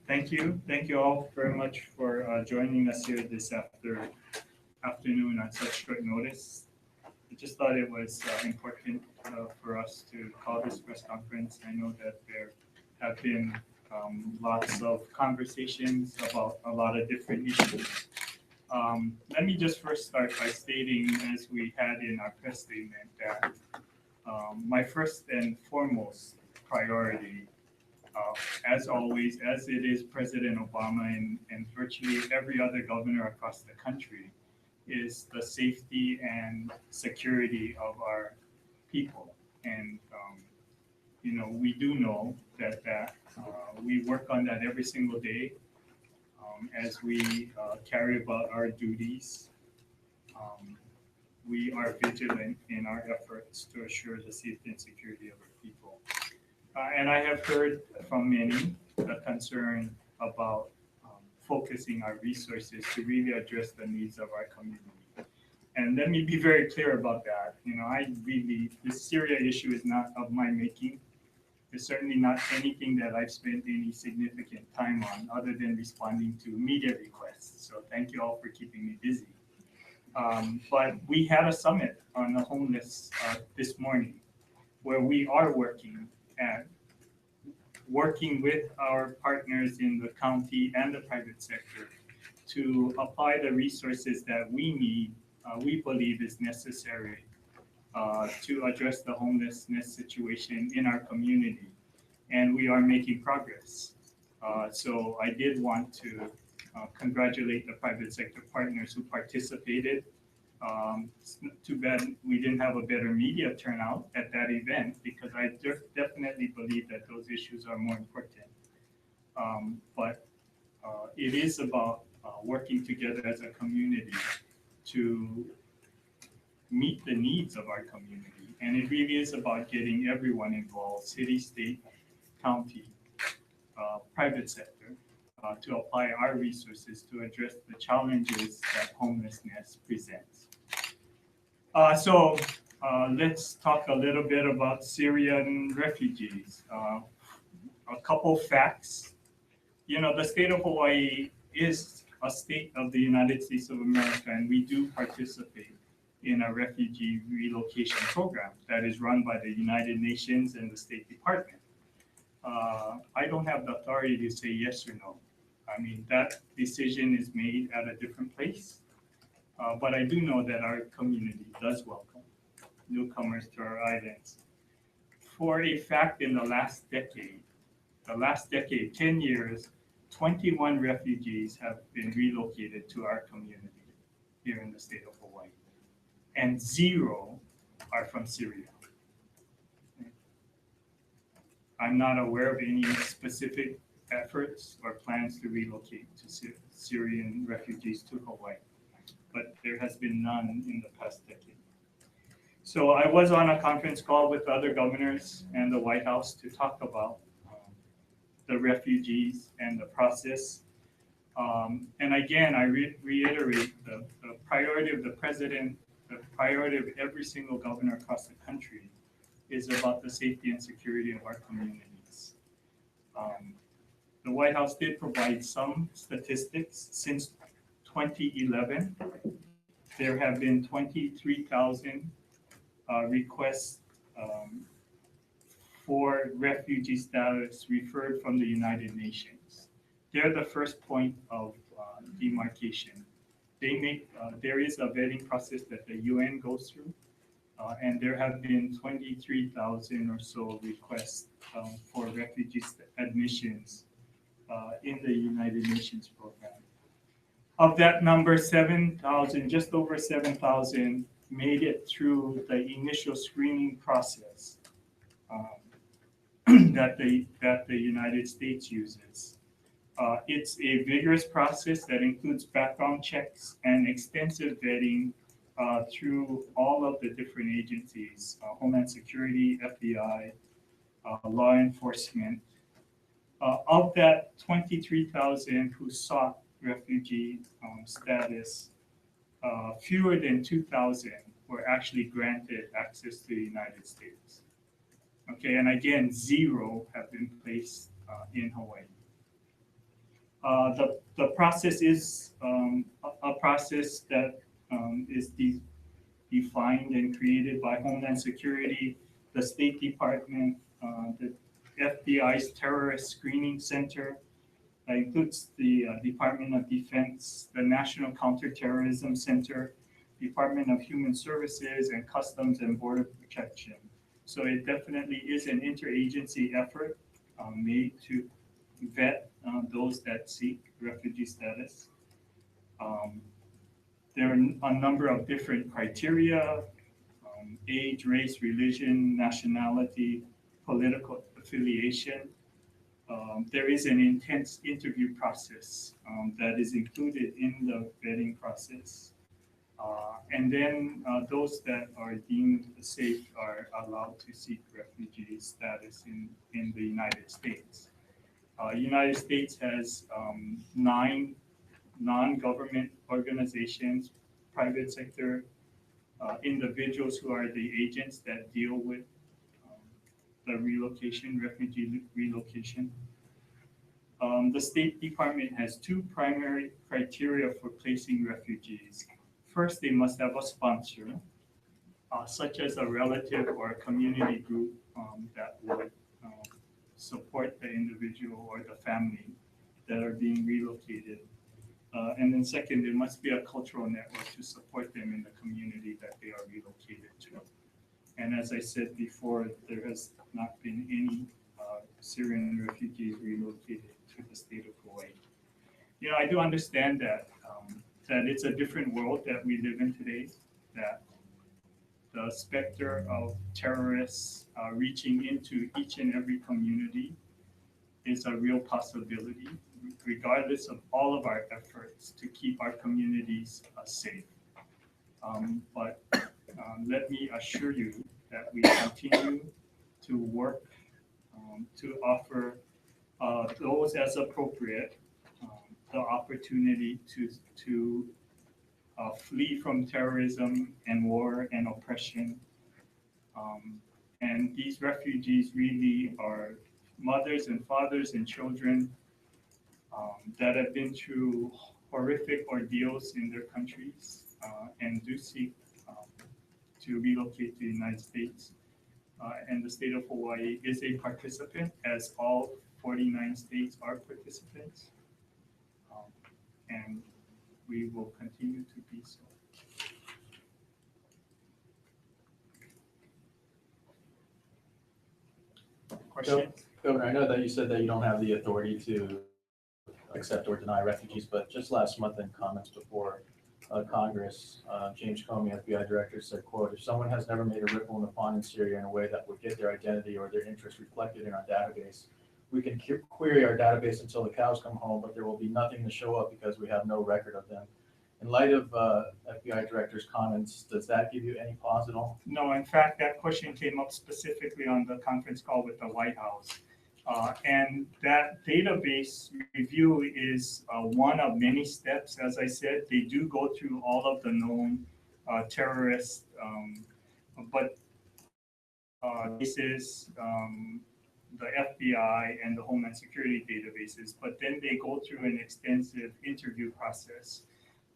Thank you. Thank you all very much for joining us here this afternoon on such short notice. I just thought it was important for us to call this press conference. I know that there have been lots of conversations about a lot of different issues. Let me just first start by stating, as we had in our press statement, that my first and foremost priority, as always, as it is President Obama and virtually every other governor across the country, is the safety and security of our people. And we do know that we work on that every single day as we carry about our duties. We are vigilant in our efforts to assure the safety and security of our people. And I have heard from many the concern about focusing our resources to really address the needs of our community. And let me be very clear about that. The Syria issue is not of my making. It's certainly not anything that I've spent any significant time on other than responding to media requests. So thank you all for keeping me busy. But we had a summit on the homeless this morning where we are working with our partners in the county and the private sector to apply the resources that we need, we believe is necessary to address the homelessness situation in our community. And we are making progress. So I did want to congratulate the private sector partners who participated. It's too bad we didn't have a better media turnout at that event, because I definitely believe that those issues are more important. But it is about working together as a community to meet the needs of our community. And it really is about getting everyone involved, city, state, county, private sector, to apply our resources to address the challenges that homelessness presents. So let's talk a little bit about Syrian refugees. A couple facts. The state of Hawaii is a state of the United States of America, and we do participate in a refugee relocation program that is run by the United Nations and the State Department. I don't have the authority to say yes or no. I mean, that decision is made at a different place. But I do know that our community does welcome newcomers to our islands. For a fact, in the last decade, 10 years, 21 refugees have been relocated to our community here in the state of Hawaii, and 0 are from Syria. I'm not aware of any specific efforts or plans to relocate to Syrian refugees to Hawaii, but there has been none in the past decade. So I was on a conference call with other governors and the White House to talk about the refugees and the process. And again, I reiterate the priority of the president, the priority of every single governor across the country is about the safety and security of our communities. The White House did provide some statistics. Since 2011, there have been 23,000 requests for refugee status referred from the United Nations. They're the first point of demarcation. There is a vetting process that the UN goes through, and there have been 23,000 or so requests for refugee admissions in the United Nations program. Of that number, 7,000, just over 7,000, made it through the initial screening process that the United States uses. It's a vigorous process that includes background checks and extensive vetting through all of the different agencies, Homeland Security, FBI, law enforcement. Of that 23,000 who sought refugee status, fewer than 2,000 were actually granted access to the United States. Okay, and again, 0 have been placed in Hawaii. The process is a process that is defined and created by Homeland Security, the State Department, the FBI's Terrorist Screening Center. That includes the Department of Defense, the National Counterterrorism Center, Department of Human Services, and Customs and Border Protection. So it definitely is an interagency effort made to vet those that seek refugee status. Um, there are a number of different criteria: age, race, religion, nationality, political affiliation. There is an intense interview process that is included in the vetting process. And then those that are deemed safe are allowed to seek refugee status in the United States. United States has 9 non-government organizations, private sector individuals who are the agents that deal with um, the relocation, refugee relocation. The State Department has 2 primary criteria for placing refugees. First, they must have a sponsor, such as a relative or a community group that would support the individual or the family that are being relocated. And then second, there must be a cultural network to support them in the community that they are relocated to. And as I said before, there has not been any Syrian refugees relocated to the state of Hawaii. You know, I do understand that it's a different world that we live in today, that the specter of terrorists reaching into each and every community is a real possibility, regardless of all of our efforts to keep our communities safe. But let me assure you that we continue to work to offer those as appropriate the opportunity to flee from terrorism and war and oppression. Um, and these refugees really are mothers and fathers and children that have been through horrific ordeals in their countries and do seek to relocate to the United States. And the state of Hawaii is a participant, as all 49 states are participants. Um, and we will continue to be so. Questions? Governor, I know that you said that you don't have the authority to accept or deny refugees, but just last month in comments before Congress, James Comey, FBI director, said, quote, "If someone has never made a ripple in the pond in Syria in a way that would get their identity or their interest reflected in our database, we can query our database until the cows come home, but there will be nothing to show up because we have no record of them." In light of FBI director's comments, does that give you any pause at all? No, in fact, that question came up specifically on the conference call with the White House. And that database review is one of many steps. As I said, they do go through all of the known terrorist, but this is the FBI and the Homeland Security databases, but then they go through an extensive interview process.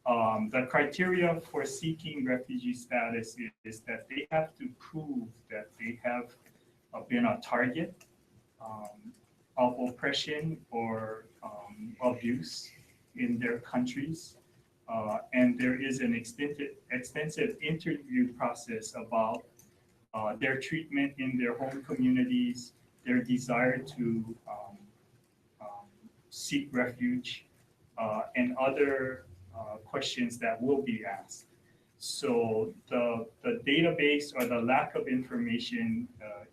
The criteria for seeking refugee status is that they have to prove that they have been a target of oppression or abuse in their countries. And there is an extensive interview process about their treatment in their home communities, their desire to seek refuge, and other questions that will be asked. So the database or the lack of information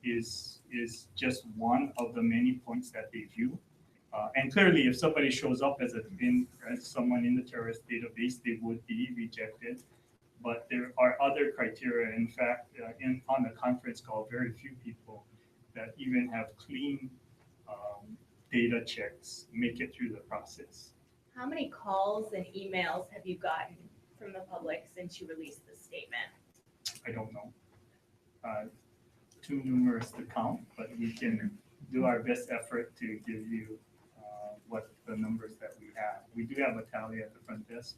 is just one of the many points that they view. And clearly, if somebody shows up as someone in the terrorist database, they would be rejected. But there are other criteria. In fact, on the conference call, very few people that even have clean data checks make it through the process. How many calls and emails have you gotten from the public since you released this statement? I don't know. Too numerous to count, but we can do our best effort to give you what the numbers that we have. We do have a tally at the front desk.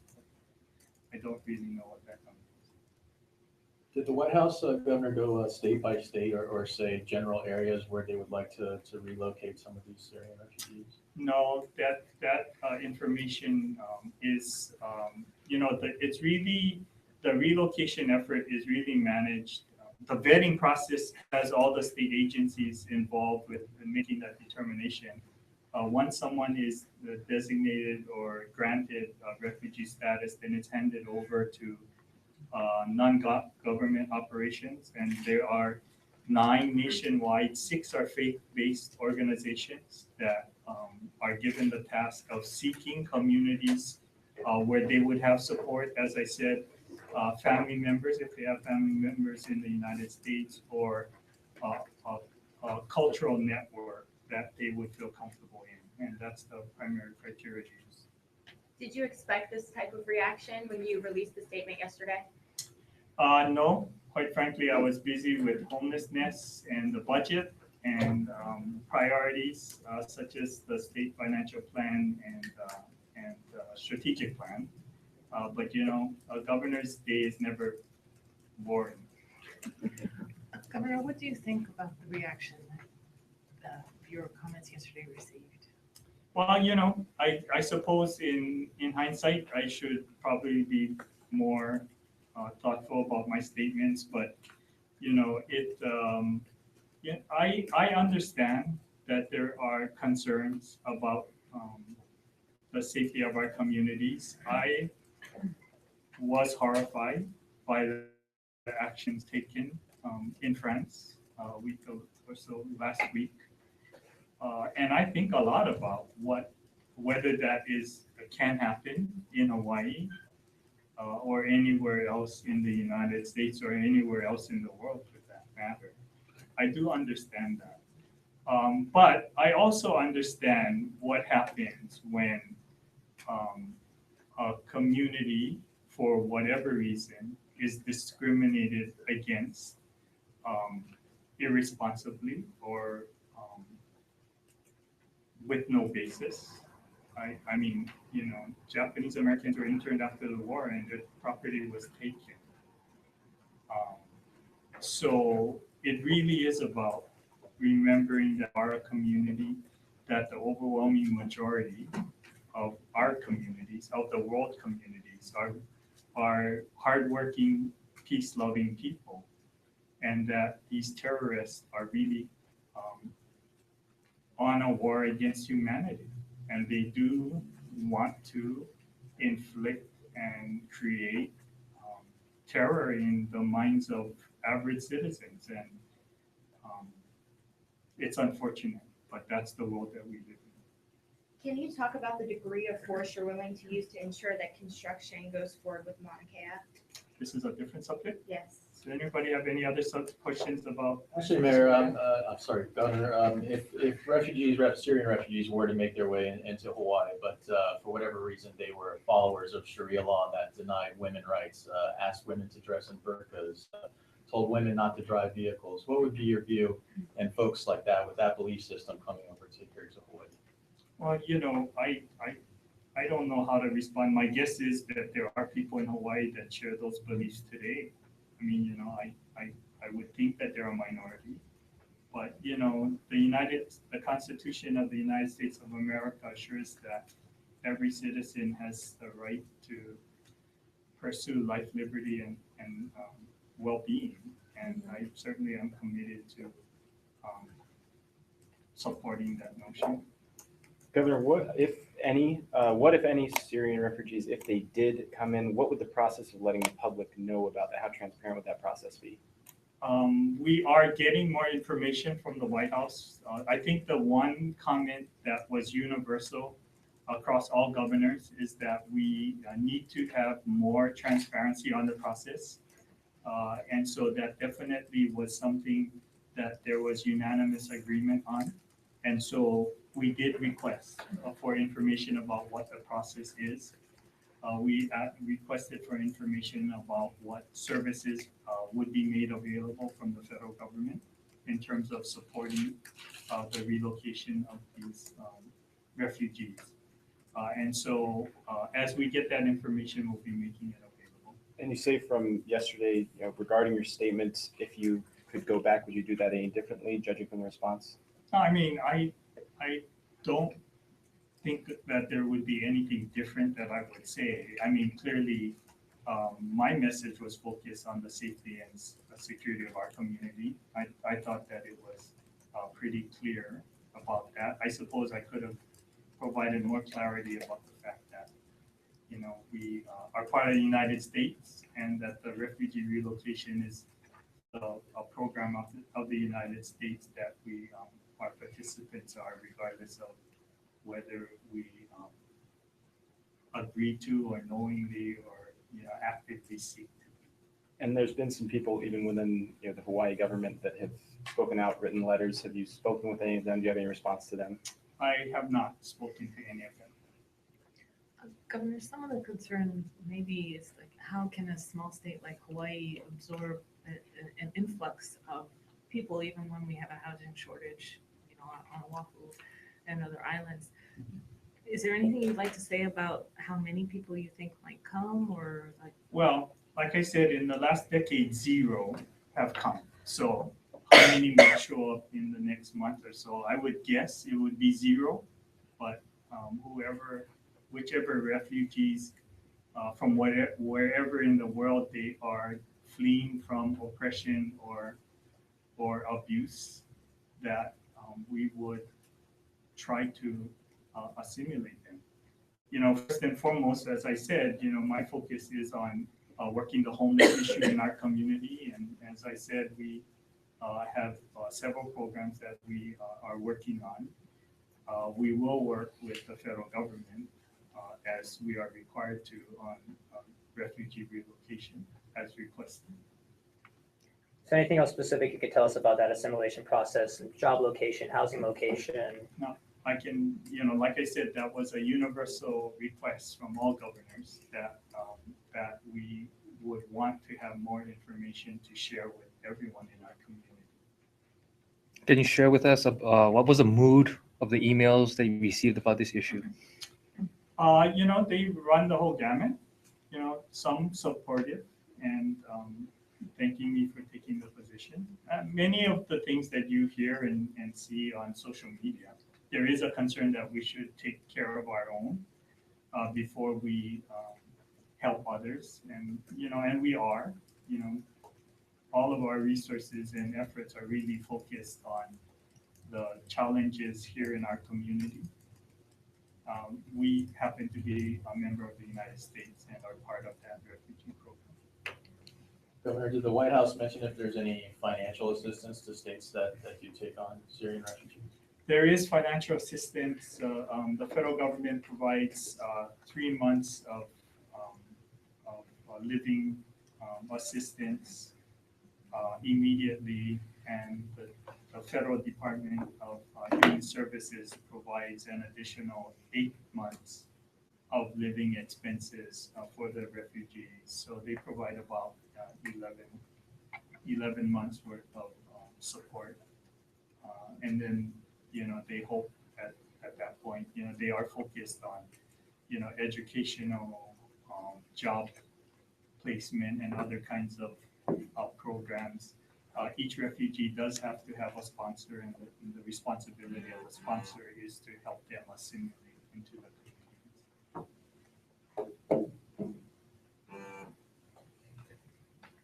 I don't really know what that number is. Did the White House, Governor, go state by state or say general areas where they would like to relocate some of these Syrian refugees? No, that information is, it's really, the relocation effort is really managed. The vetting process has all the state agencies involved with making that determination. Once someone is designated or granted refugee status, then it's handed over to non-government operations, and there are 9 nationwide, 6 are faith-based organizations that are given the task of seeking communities where they would have support, as I said, family members, if they have family members in the United States, or a cultural network that they would feel comfortable in, and that's the primary criteria used. Did you expect this type of reaction when you released the statement yesterday? No, quite frankly, I was busy with homelessness and the budget and priorities such as the state financial plan and strategic plan. But a governor's day is never boring. Governor, what do you think about the reaction that your comments yesterday received? Well, I suppose in hindsight, I should probably be more thoughtful about my statements, but I understand that there are concerns about the safety of our communities. I was horrified by the actions taken in France a week or so last week. And I think a lot about whether that can happen in Hawaii or anywhere else in the United States or anywhere else in the world for that matter. I do understand that. But I also understand what happens when a community, for whatever reason, is discriminated against irresponsibly or with no basis. I mean, Japanese Americans were interned after the war and their property was taken. So it really is about remembering that our community, that the overwhelming majority of our communities, of the world communities, are hardworking, peace-loving people, and that these terrorists are really on a war against humanity, and they do want to inflict and create terror in the minds of average citizens, and it's unfortunate, but that's the world that we live in. Can you talk about the degree of force you're willing to use to ensure that construction goes forward with Mauna Kea? This is a different subject. Yes. Does anybody have any other questions about? Actually, Mayor, I'm sorry, Governor, if Syrian refugees were to make their way into Hawaii, but for whatever reason, they were followers of Sharia law that denied women rights, asked women to dress in burqas, told women not to drive vehicles, what would be your view and folks like that with that belief system coming over to Hawaii? Well, I don't know how to respond. My guess is that there are people in Hawaii that share those beliefs today. I mean, I would think that they're a minority, but the Constitution of the United States of America assures that every citizen has the right to pursue life, liberty, and well-being, and I certainly am committed to supporting that notion. Governor, what if any Syrian refugees, if they did come in, what would the process of letting the public know about that? How transparent would that process be? We are getting more information from the White House. I think the one comment that was universal across all governors is that we need to have more transparency on the process. And so that definitely was something that there was unanimous agreement on. And so we did request for information about what the process is. We requested for information about what services would be made available from the federal government in terms of supporting the relocation of these refugees. And so as we get that information, we'll be making it available. And you say from yesterday, regarding your statement, if you could go back, would you do that any differently, judging from the response? I mean, I don't think that there would be anything different that I would say. I mean, clearly, my message was focused on the safety and security of our community. I thought that it was pretty clear about that. I suppose I could have provided more clarity about the fact that, we are part of the United States and that the refugee relocation is a program of the United States that our participants are, regardless of whether we agree to or knowingly or actively seek to. And there's been some people even within the Hawaii government that have spoken out, written letters. Have you spoken with any of them? Do you have any response to them? I have not spoken to any of them. Governor, some of the concern maybe is like, how can a small state like Hawaii absorb an influx of people, even when we have a housing shortage, on Oahu and other islands? Is there anything you'd like to say about how many people you think might come, or like? Well, like I said, in the last decade, 0 have come. So how many might show up in the next month or so? I would guess it would be 0, but whichever refugees from wherever in the world they are fleeing from oppression or abuse, that we would try to assimilate them. First and foremost, as I said, my focus is on working the homeless issue in our community. And as I said, we have several programs that we are working on. We will work with the federal government as we are required to on refugee relocation as requested. So anything else specific you could tell us about that assimilation process, job location, housing location? I can, like I said, that was a universal request from all governors that we would want to have more information to share with everyone in our community. Can you share with us what was the mood of the emails that you received about this issue? They run the whole gamut. Some supportive and thanking me for taking the position. Many of the things that you hear and see on social media, there is a concern that we should take care of our own before we help others. And we are. All of our resources and efforts are really focused on the challenges here in our community. We happen to be a member of the United States and are part of that refugee program. Governor, did the White House mention if there's any financial assistance to states that do take on Syrian refugees? There is financial assistance. The federal government provides 3 months of living assistance immediately, and the Federal Department of Human Services provides an additional 8 months of living expenses for the refugees. So they provide about 11 months worth of support. And then, they hope at that point, they are focused on, educational, job placement and other kinds of programs. Each refugee does have to have a sponsor, and the responsibility of the sponsor is to help them assimilate into the communities.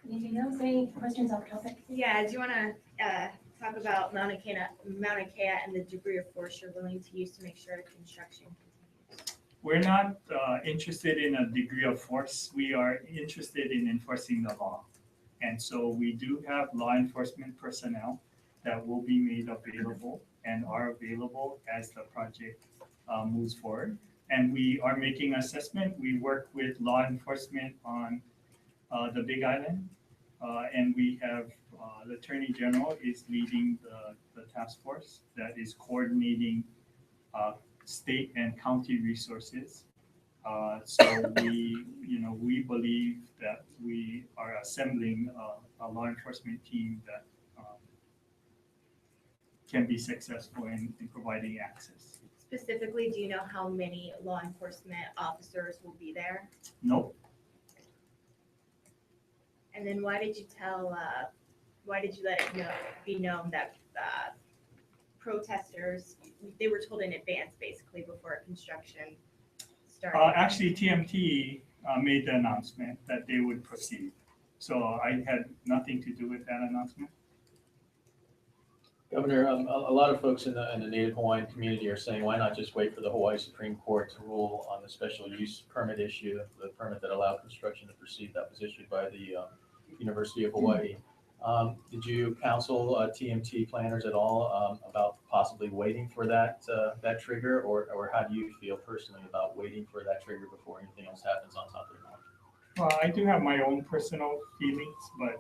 Anything else? Any questions off topic? Yeah, do you want to talk about Mauna Kea and the degree of force you're willing to use to make sure construction continues? We're not interested in a degree of force. We are interested in enforcing the law. And so we do have law enforcement personnel that will be made available and are available as the project moves forward. And we are making assessment. We work with law enforcement on the Big Island. And we have the Attorney General is leading the task force that is coordinating state and county resources. So we believe that we are assembling a law enforcement team that can be successful in providing access. Specifically, do you know how many law enforcement officers will be there? Nope. And then why did you let it be known that protesters, they were told in advance, basically, before construction started? Actually, TMT made the announcement that they would proceed. So I had nothing to do with that announcement. Governor, a lot of folks in the Native Hawaiian community are saying, why not just wait for the Hawaii Supreme Court to rule on the special use permit issue, the permit that allowed construction to proceed that was issued by the University of Hawaii. Did you counsel TMT planners at all about possibly waiting for that trigger, or how do you feel personally about waiting for that trigger before anything else happens on top of the ground? Well, I do have my own personal feelings, but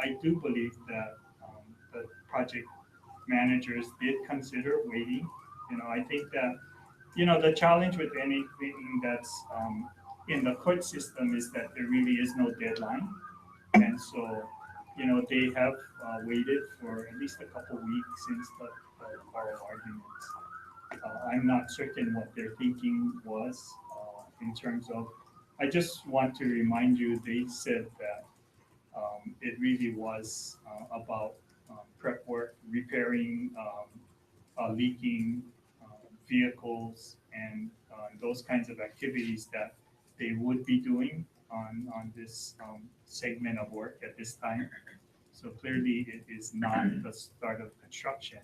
I do believe that the project managers did consider waiting. I think that, the challenge with anything that's in the court system is that there really is no deadline. And so, they have waited for at least a couple weeks since the oral arguments. I'm not certain what their thinking was in terms of, I just want to remind you, they said that it really was about prep work, repairing leaking vehicles, and those kinds of activities that they would be doing on this segment of work at this time. So clearly, it is not the start of construction.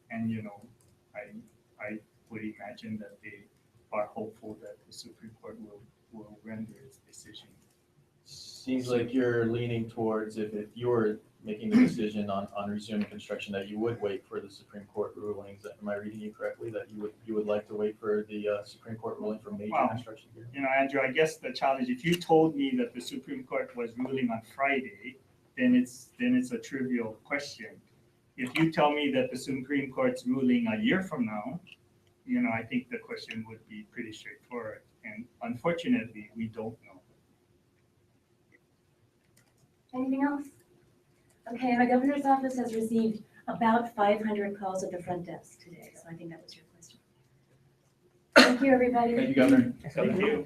And I would imagine that they are hopeful that the Supreme Court will render its decision. Seems like you're leaning towards, if you're making the decision on resuming construction, that you would wait for the Supreme Court rulings. Am I reading you correctly, that you would like to wait for the Supreme Court ruling for major Wow. construction here? Andrew, I guess the challenge, if you told me that the Supreme Court was ruling on Friday, then it's a trivial question. If you tell me that the Supreme Court's ruling a year from now, I think the question would be pretty straightforward. And unfortunately, we don't know. Anything else? Okay, my governor's office has received about 500 calls at the front desk today, so I think that was your question. Thank you, everybody. Thank you, Governor. Thank you.